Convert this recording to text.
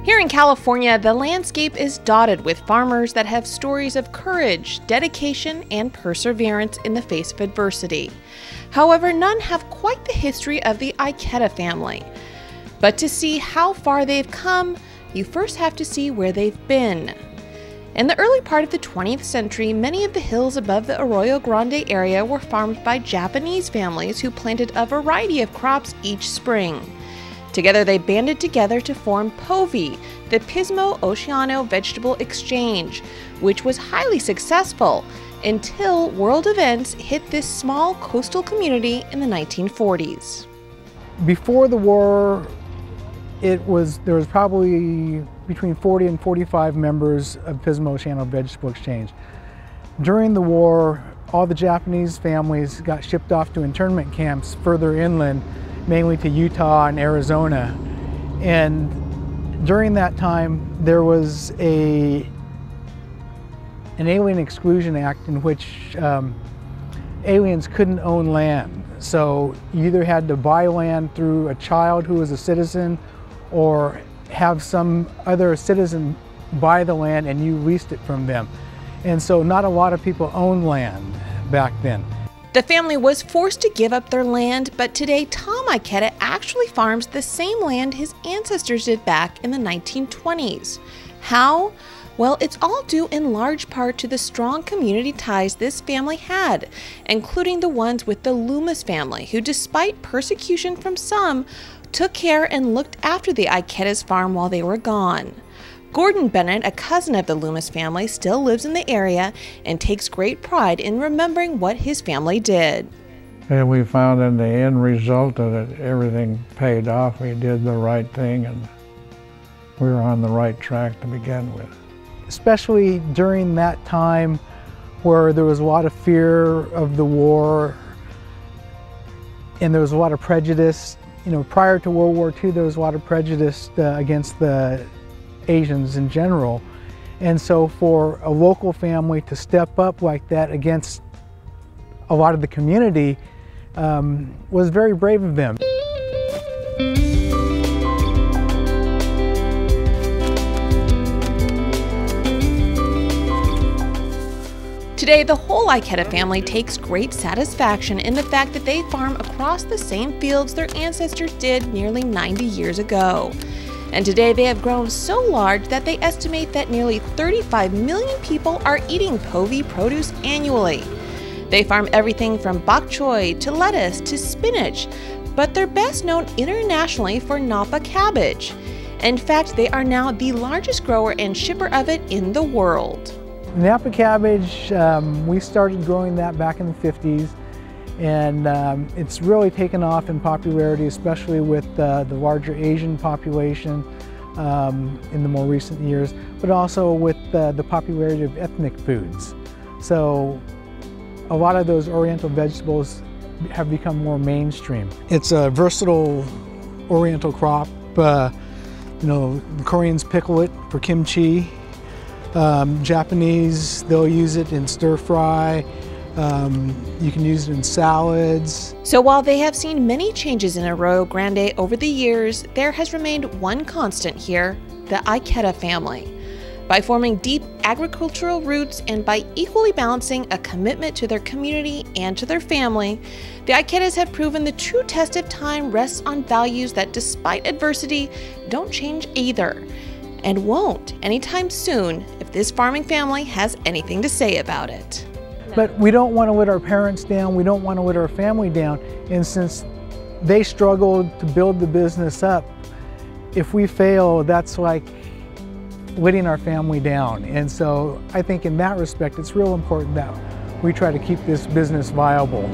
Here in California, the landscape is dotted with farmers that have stories of courage, dedication, and perseverance in the face of adversity. However, none have quite the history of the Ikeda family. But to see how far they've come, you first have to see where they've been. In the early part of the 20th century, many of the hills above the Arroyo Grande area were farmed by Japanese families who planted a variety of crops each spring. Together they banded together to form POVI, the Pismo Oceano Vegetable Exchange, which was highly successful until world events hit this small coastal community in the 1940s. Before the war, there was probably between 40 and 45 members of Pismo Oceano Vegetable Exchange. During the war, all the Japanese families got shipped off to internment camps further inland, mainly to Utah and Arizona. And during that time, there was an Alien Exclusion Act in which aliens couldn't own land. So you either had to buy land through a child who was a citizen or have some other citizen buy the land and you leased it from them. And so not a lot of people owned land back then. The family was forced to give up their land, but today Tom Ikeda actually farms the same land his ancestors did back in the 1920s. How? Well, it's all due in large part to the strong community ties this family had, including the ones with the Loomis family, who despite persecution from some, took care and looked after the Ikeda's farm while they were gone. Gordon Bennett, a cousin of the Loomis family, still lives in the area and takes great pride in remembering what his family did. And we found in the end result that everything paid off. We did the right thing and we were on the right track to begin with. Especially during that time where there was a lot of fear of the war and there was a lot of prejudice. You know, prior to World War II, there was a lot of prejudice against the Asians in general. And so for a local family to step up like that against a lot of the community was very brave of them. Today, the whole Ikeda family takes great satisfaction in the fact that they farm across the same fields their ancestors did nearly 90 years ago. And today they have grown so large that they estimate that nearly 35 million people are eating POVI produce annually. They farm everything from bok choy to lettuce to spinach, but they're best known internationally for Napa cabbage. In fact, they are now the largest grower and shipper of it in the world. Napa cabbage, we started growing that back in the 50s, and it's really taken off in popularity, especially with the larger Asian population in the more recent years, but also with the popularity of ethnic foods. So a lot of those Oriental vegetables have become more mainstream. It's a versatile Oriental crop. You know, the Koreans pickle it for kimchi. Japanese, they'll use it in stir fry. You can use it in salads. So while they have seen many changes in Arroyo Grande over the years, there has remained one constant here, the Ikeda family. By forming deep agricultural roots and by equally balancing a commitment to their community and to their family, the Ikedas have proven the true test of time rests on values that, despite adversity, don't change either. And won't anytime soon if this farming family has anything to say about it. But we don't want to let our parents down, we don't want to let our family down, and since they struggled to build the business up, if we fail, that's like letting our family down. And so I think in that respect, it's real important that we try to keep this business viable.